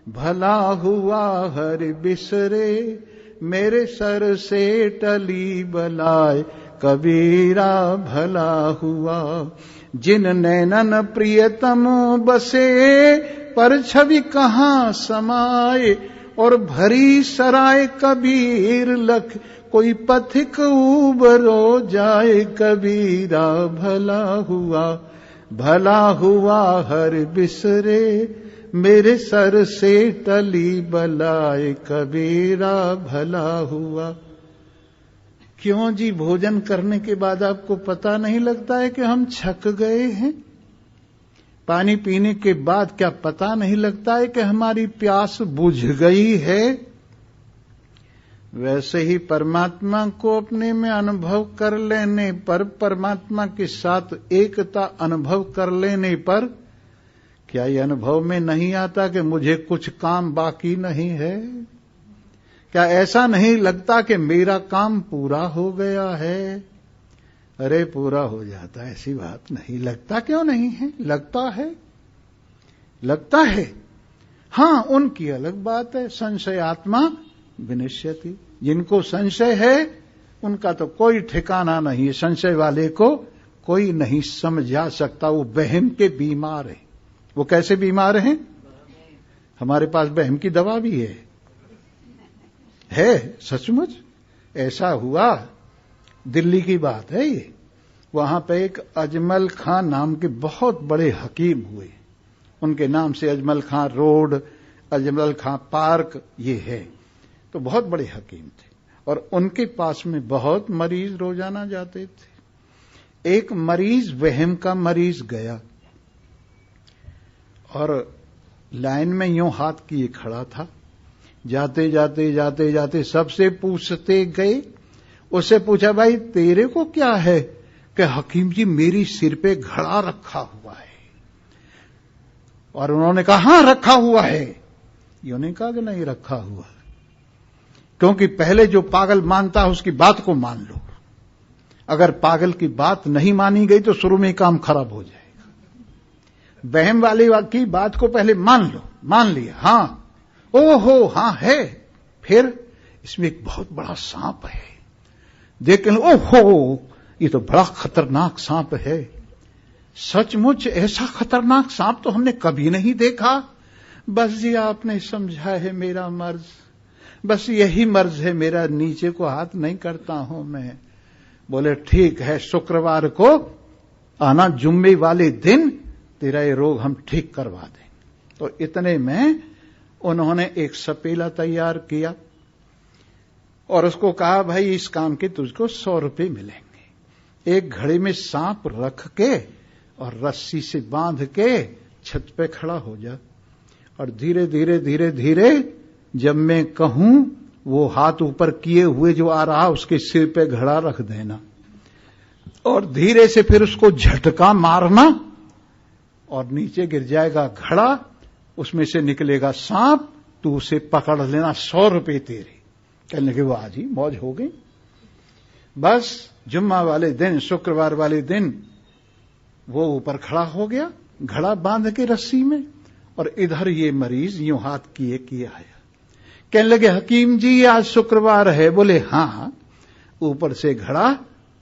भला हुआ हर बिसरे, मेरे सर से टली बलाए, कबीरा भला हुआ। जिन नैनन प्रियतम बसे, पर छवि कहाँ समाए, और भरी सराय कबीर लख, कोई पथिक उबरो जाए, कबीरा भला हुआ हर बिसरे, मेरे सर से टली बलाए, कबीरा भला हुआ। क्यों जी? भोजन करने के बाद आपको पता नहीं लगता है कि हम छक गए हैं? पानी पीने के बाद क्या पता नहीं लगता है कि हमारी प्यास बुझ गई है? वैसे ही परमात्मा को अपने में अनुभव कर लेने पर, परमात्मा के साथ एकता अनुभव कर लेने पर, क्या ये अनुभव में नहीं आता कि मुझे कुछ काम बाकी नहीं है? क्या ऐसा नहीं लगता कि मेरा काम पूरा हो गया है? अरे पूरा हो जाता है, ऐसी बात नहीं। लगता क्यों नहीं है? लगता है। हां, उनकी अलग बात है। संशयात्मा विनश्यति। जिनको संशय है उनका तो कोई ठिकाना नहीं है, संशय वाले को कोई नहीं समझा सकता। वो वहम के बीमार है। वो कैसे बीमार हैं? हमारे पास वहम की दवा भी है सचमुच। ऐसा हुआ, दिल्ली की बात है ये। वहां पे एक अजमल खां नाम के बहुत बड़े हकीम हुए। उनके नाम से अजमल खां रोड, अजमल खां पार्क ये है। तो बहुत बड़े हकीम थे और उनके पास में बहुत मरीज रोजाना जाते थे। एक मरीज, वहम का मरीज गया और लाइन में यूं हाथ किए खड़ा था। जाते जाते जाते जाते सबसे पूछते गए। उससे पूछा, भाई तेरे को क्या है? कि हकीम जी मेरी सिर पे घड़ा रखा हुआ है। और उन्होंने कहा, हां रखा हुआ है। उन्होंने कहा कि नहीं रखा हुआ, क्योंकि पहले जो पागल मानता है उसकी बात को मान लो। अगर पागल की बात नहीं मानी गई तो शुरू में काम खराब हो जाएगा। वहम वाले की बात को पहले मान लो। मान लिया, हां, ओहो हां है। फिर इसमें एक बहुत बड़ा सांप है। देख के ओहो ये तो बड़ा खतरनाक सांप है। सचमुच ऐसा खतरनाक सांप तो हमने कभी नहीं देखा। बस जी आपने समझा है मेरा मर्ज, बस यही मर्ज है मेरा, नीचे को हाथ नहीं करता हूं मैं। बोले ठीक है, शुक्रवार को आना, जुम्मे वाले दिन तेरा ये रोग हम ठीक करवा देंगे। तो इतने में उन्होंने एक सपेला तैयार किया और उसको कहा, भाई इस काम के तुझको 100 रुपये मिलेंगे। एक घड़े में सांप रख के और रस्सी से बांध के छत पे खड़ा हो जा और धीरे धीरे धीरे धीरे जब मैं कहूं वो हाथ ऊपर किए हुए जो आ रहा उसके सिर पे घड़ा रख देना और धीरे से फिर उसको झटका मारना और नीचे गिर जाएगा घड़ा, उसमें से निकलेगा सांप, तू उसे पकड़ लेना, 100 रुपये तेरे। कहने लगे वाह जी मौज हो गई। बस जुम्मा वाले दिन, शुक्रवार वाले दिन वो ऊपर खड़ा हो गया घड़ा बांध के रस्सी में और इधर ये मरीज यूं हाथ किए किए आया। कहने लगे हकीम जी आज शुक्रवार है? बोले हाँ। ऊपर से घड़ा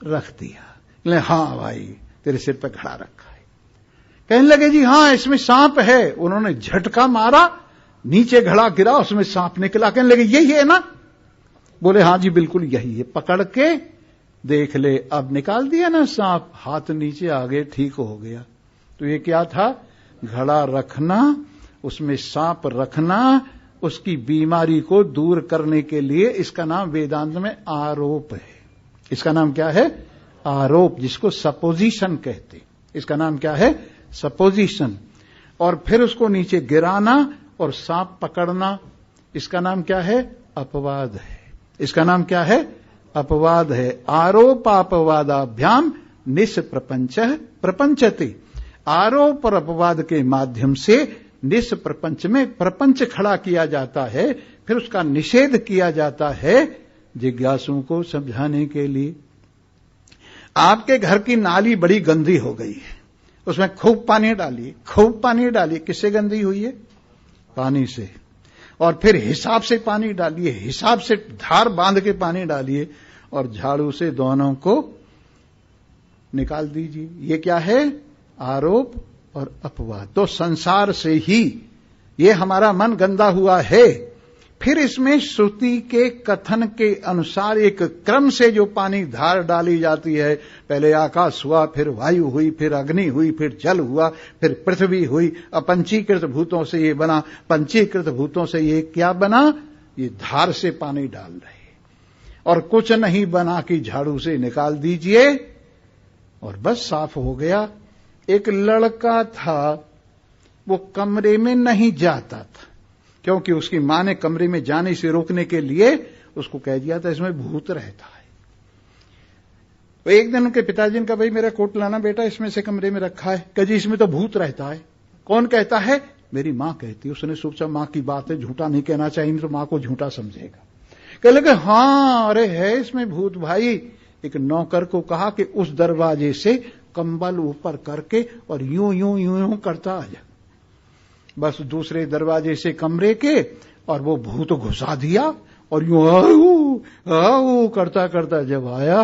रख दिया। बोले हाँ भाई तेरे सिर पे घड़ा रखा है। कहने लगे जी हाँ इसमें सांप है। उन्होंने झटका मारा, नीचे घड़ा गिरा, उसमें सांप निकला। कहने लगे यही है ना? बोले हाँ जी बिल्कुल यही है। पकड़ के देख ले, अब निकाल दिया ना सांप, हाथ नीचे आ गए, ठीक हो गया। तो ये क्या था? घड़ा रखना, उसमें सांप रखना, उसकी बीमारी को दूर करने के लिए। इसका नाम वेदांत में आरोप है। इसका नाम क्या है? आरोप, जिसको सपोजिशन कहते। इसका नाम क्या है? सपोजिशन। और फिर उसको नीचे गिराना और सांप पकड़ना, इसका नाम क्या है? अपवाद है। इसका नाम क्या है? अपवाद है। आरोपापवादाभ्याम निष्प्रपंच प्रपंचते। आरोप और अपवाद के माध्यम से निष्प्रपंच में प्रपंच खड़ा किया जाता है, फिर उसका निषेध किया जाता है जिज्ञासुओं को समझाने के लिए। आपके घर की नाली बड़ी गंदी हो गई है, उसमें खूब पानी डालिए, खूब पानी डालिए। किससे गंदी हुई है? पानी से। और फिर हिसाब से पानी डालिए, हिसाब से धार बांध के पानी डालिए और झाड़ू से दोनों को निकाल दीजिए। ये क्या है? आरोप और अपवाद। तो संसार से ही ये हमारा मन गंदा हुआ है। फिर इसमें श्रुति के कथन के अनुसार एक क्रम से जो पानी धार डाली जाती है, पहले आकाश हुआ, फिर वायु हुई, फिर अग्नि हुई, फिर जल हुआ, फिर पृथ्वी हुई। अपंचीकृत भूतों से ये बना, पंचीकृत भूतों से ये क्या बना? ये धार से पानी डाल रहे और कुछ नहीं बना कि झाड़ू से निकाल दीजिए और बस साफ हो गया। एक लड़का था, वो कमरे में नहीं जाता था क्योंकि उसकी मां ने कमरे में जाने से रोकने के लिए उसको कह दिया था इसमें भूत रहता है। तो एक दिन उनके पिताजी ने कहा भाई मेरा कोट लाना बेटा, इसमें से कमरे में रखा है। कहा जी इसमें तो भूत रहता है। कौन कहता है? मेरी मां कहती है। उसने सोचा मां की बात है, झूठा नहीं कहना चाहिए, नहीं तो मां को झूठा समझेगा। कह लगे हाँ अरे है इसमें भूत भाई। एक नौकर को कहा कि उस दरवाजे से कंबल ऊपर करके और यूं यूं यूं यूं करता आ जा। बस दूसरे दरवाजे से कमरे के और वो भूत घुसा दिया और यूं आओ आओ करता करता जब आया,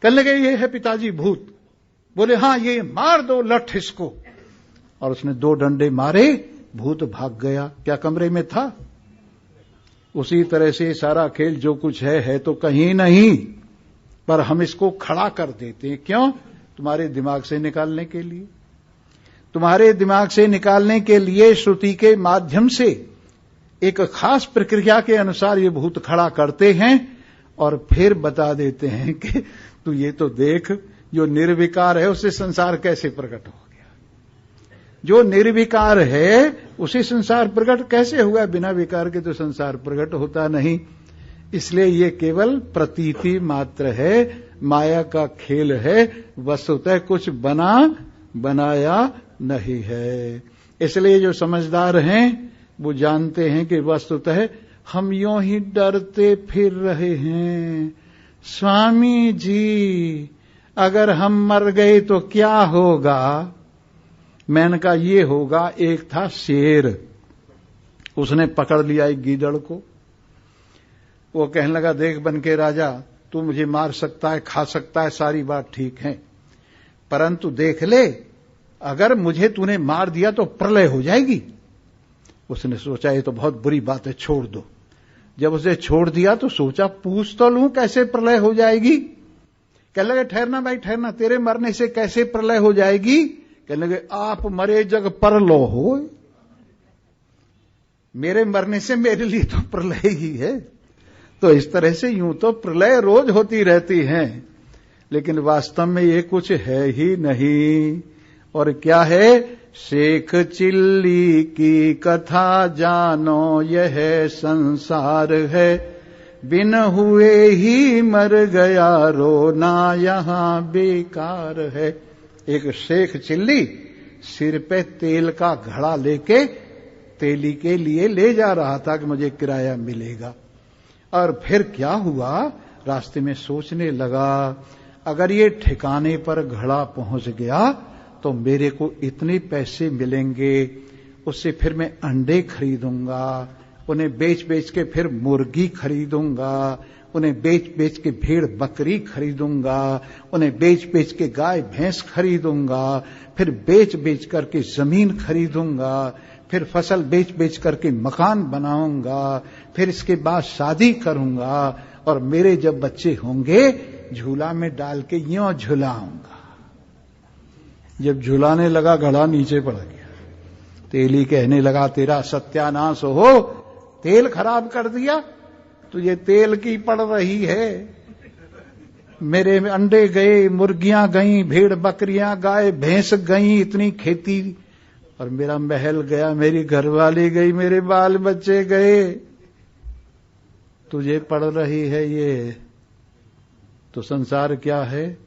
कहने लगे ये है पिताजी भूत। बोले हाँ ये मार दो लठ इसको। और उसने 2 डंडे मारे, भूत भाग गया। क्या कमरे में था? उसी तरह से सारा खेल जो कुछ है तो कहीं नहीं, पर हम इसको खड़ा कर देते हैं। क्यों? तुम्हारे दिमाग से निकालने के लिए। तुम्हारे दिमाग से निकालने के लिए श्रुति के माध्यम से एक खास प्रक्रिया के अनुसार ये भूत खड़ा करते हैं और फिर बता देते हैं कि तू ये तो देख, जो निर्विकार है उससे संसार कैसे प्रकट हो गया। जो निर्विकार है उसे संसार प्रकट कैसे हुआ? बिना विकार के तो संसार प्रकट होता नहीं। इसलिए ये केवल प्रतीति मात्र है, माया का खेल है, वस्तुतः कुछ बनाया नहीं है। इसलिए जो समझदार हैं वो जानते हैं कि वस्तुतः हम यूं ही डरते फिर रहे हैं। स्वामी जी अगर हम मर गए तो क्या होगा? मैंने कहा ये होगा, एक था शेर, उसने पकड़ लिया एक गीदड़ को। वो कहने लगा देख बन के राजा, तू मुझे मार सकता है, खा सकता है, सारी बात ठीक है, परंतु देख ले अगर मुझे तूने मार दिया तो प्रलय हो जाएगी। उसने सोचा ये तो बहुत बुरी बात है, छोड़ दो। जब उसे छोड़ दिया तो सोचा पूछ तो लूं कैसे प्रलय हो जाएगी। कहने लगे ठहरना भाई ठहरना, तेरे मरने से कैसे प्रलय हो जाएगी? कहने लगे आप मरे जग परलो हो, मेरे मरने से मेरे लिए तो प्रलय ही है। तो इस तरह से यूं तो प्रलय रोज होती रहती है, लेकिन वास्तव में ये कुछ है ही नहीं। और क्या है? शेख चिल्ली की कथा जानो, यह संसार है, बिन हुए ही मर गया, रोना यहां बेकार है। एक शेख चिल्ली सिर पे तेल का घड़ा लेके तेली के लिए ले जा रहा था कि मुझे किराया मिलेगा। और फिर क्या हुआ? रास्ते में सोचने लगा अगर ये ठिकाने पर घड़ा पहुंच गया तो मेरे को इतने पैसे मिलेंगे, उससे फिर मैं अंडे खरीदूंगा, उन्हें बेच बेच के फिर मुर्गी खरीदूंगा, उन्हें बेच बेच के भेड़ बकरी खरीदूंगा, उन्हें बेच बेच के गाय भैंस खरीदूंगा, फिर बेच बेच करके जमीन खरीदूंगा, फिर फसल बेच बेच करके मकान बनाऊंगा, फिर इसके बाद शादी करूंगा और मेरे जब बच्चे होंगे झूला में डाल के यूं झुलाऊंगा। जब झुलाने लगा घड़ा नीचे पड़ गया। तेली कहने लगा तेरा सत्यानाश हो, तेल खराब कर दिया, तुझे तेल की पड़ रही है, मेरे अंडे गए, मुर्गियां गईं, भेड़ बकरियां, गाय भैंस गईं, इतनी खेती, और मेरा महल गया, मेरी घरवाली गई, मेरे बाल बच्चे गए, तुझे पड़ रही है ये। तो संसार क्या है?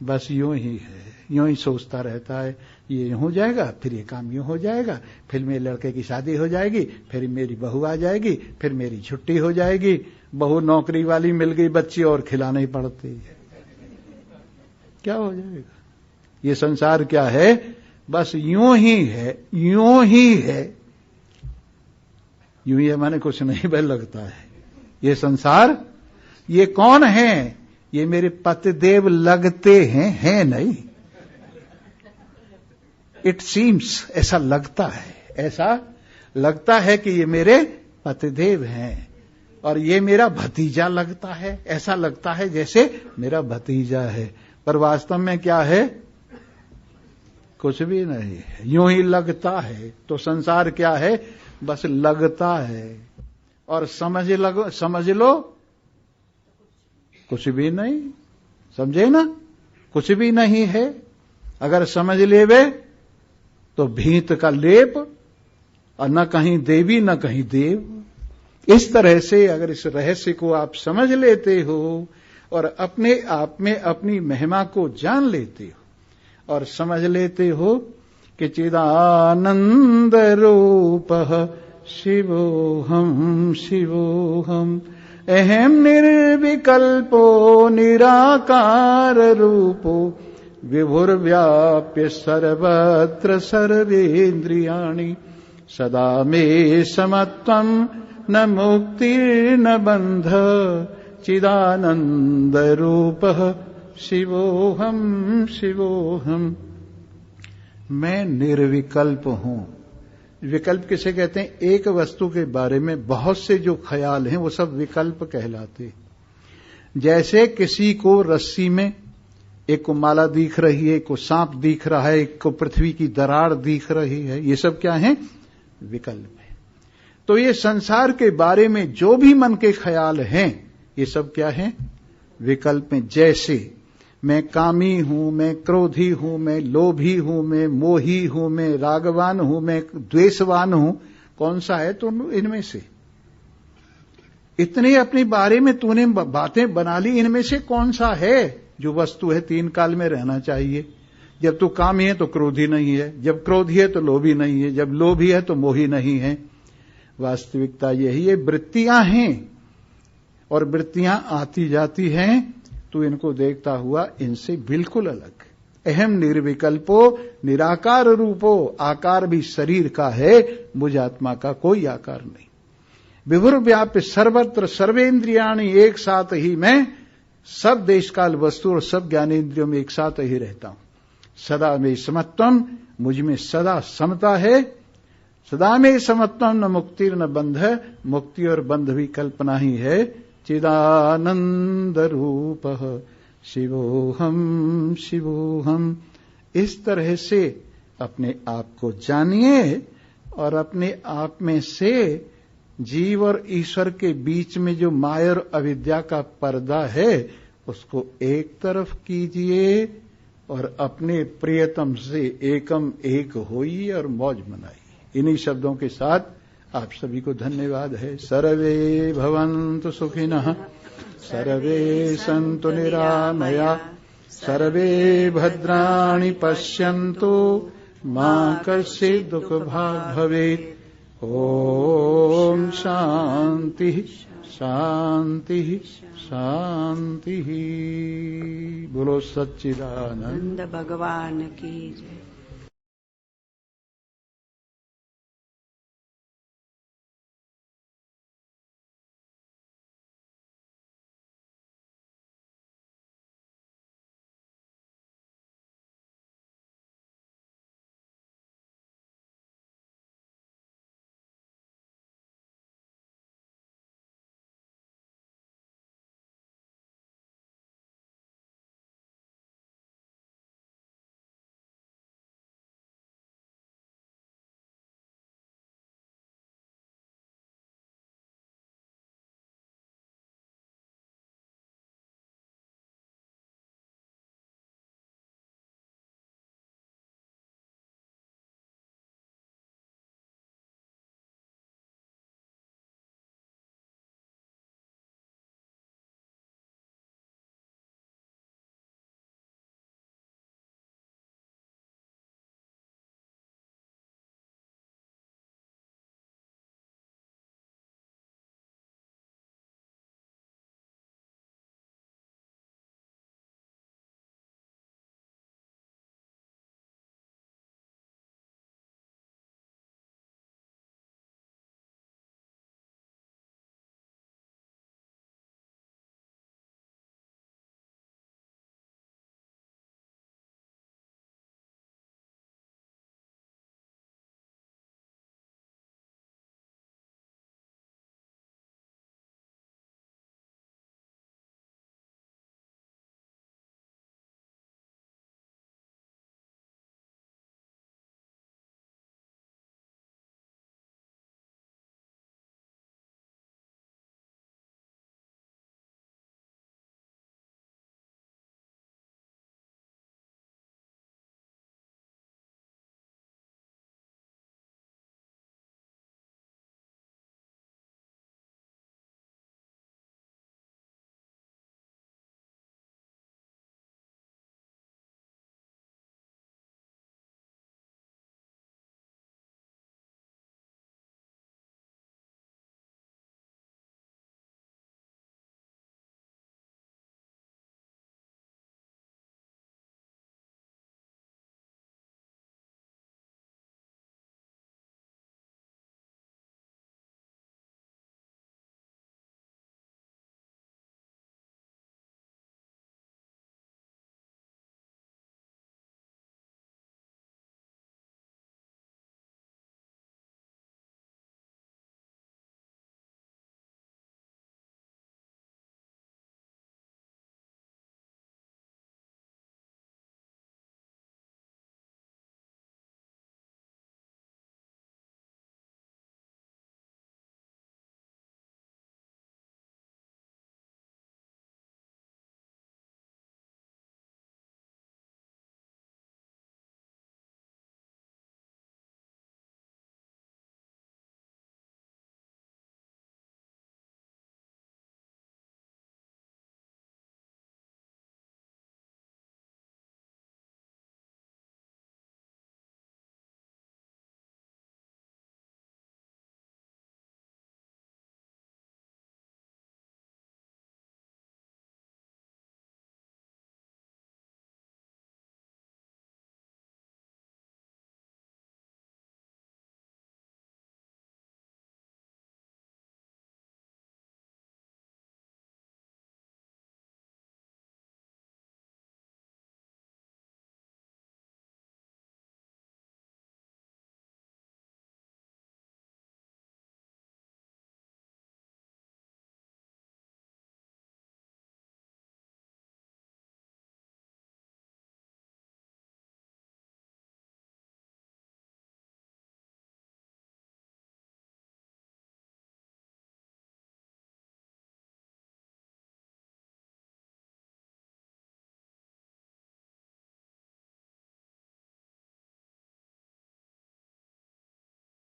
बस यूं ही है, यूं ही सोचता रहता है ये हो जाएगा, फिर ये काम यूं हो जाएगा, फिर मेरे लड़के की शादी हो जाएगी, फिर मेरी बहू आ जाएगी, फिर मेरी छुट्टी हो जाएगी, बहू नौकरी वाली मिल गई, बच्ची और खिलानी पड़ती है, क्या हो जाएगा? ये संसार क्या है? बस यूं ही है, यूं ही है, यूं ही है माने कुछ नहीं बल लगता है। ये संसार, ये कौन है? ये मेरे पतिदेव लगते हैं नहीं। इट सीम्स, ऐसा लगता है, ऐसा लगता है कि ये मेरे पतिदेव हैं, और ये मेरा भतीजा लगता है, ऐसा लगता है जैसे मेरा भतीजा है, पर वास्तव में क्या है? कुछ भी नहीं है, यूं ही लगता है। तो संसार क्या है? बस लगता है। और समझ लो कुछ भी नहीं, समझे ना, कुछ भी नहीं है। अगर समझ लेवे तो भीत का लेप, और न कहीं देवी न कहीं देव। इस तरह से अगर इस रहस्य को आप समझ लेते हो और अपने आप में अपनी महिमा को जान लेते हो और समझ लेते हो कि चिदानंद रूपः शिवोहम शिवोहम अहम निर्विकल्पो निराकार रूपो विभुर्व्याप्य सर्वत्र सर्वेन्द्रियाणि सदा मे समत्वं न मुक्तिर्न बंध चिदानंद रूपः शिवोहम शिवोहम। मैं निर्विकल्प हूं। विकल्प किसे कहते हैं? एक वस्तु के बारे में बहुत से जो ख्याल हैं वो सब विकल्प कहलाते। जैसे किसी को रस्सी में एक को माला दिख रही है, एक को सांप दिख रहा है, एक को पृथ्वी की दरार दिख रही है, ये सब क्या है? विकल्प है। तो ये संसार के बारे में जो भी मन के ख्याल हैं ये सब क्या है? विकल्प हैं। जैसे मैं कामी हूं, मैं क्रोधी हूं, मैं लोभी हूं, मैं मोही हूं, मैं रागवान हूं, मैं द्वेषवान हूं, कौन सा है तो इनमें से? इतने अपने बारे में तूने बातें बना ली, इनमें से कौन सा है जो वस्तु है तीन काल में रहना चाहिए? जब तू कामी है तो क्रोधी नहीं है, जब क्रोधी है तो लोभी नहीं है, जब लोभी है तो मोही नहीं है। वास्तविकता यही है, वृत्तियां हैं और वृत्तियां आती जाती हैं, तू इनको देखता हुआ इनसे बिल्कुल अलग। अहम निर्विकल्पो निराकार रूपो, आकार भी शरीर का है, मुझ आत्मा का कोई आकार नहीं। विभुर व्याप्य सर्वत्र सर्वेन्द्रियाणि, एक साथ ही मैं सब देश काल वस्तु और सब ज्ञानेन्द्रियों में एक साथ ही रहता हूं। सदा में समत्वम, मुझ में सदा समता है। सदा में समत्वम न मुक्तिर न बंध, मुक्ति और बंध भी कल्पना ही है। चिदानंद रूपः शिवोहम शिवोहम। इस तरह से अपने आप को जानिए और अपने आप में से जीव और ईश्वर के बीच में जो माया और अविद्या का पर्दा है उसको एक तरफ कीजिए और अपने प्रियतम से एकम एक होइए और मौज मनाइए। इन्हीं शब्दों के साथ आप सभी को धन्यवाद है। सर्वे भवन्तु सुखिनः, सर्वे सन्तु निरामया, सर्वे भद्राणि पश्यन्तु, मा कश्चित् दुःखभाग् भवेत्। ओम शांति शांति शांति। बोलो सच्चिदानंद भगवान की जय।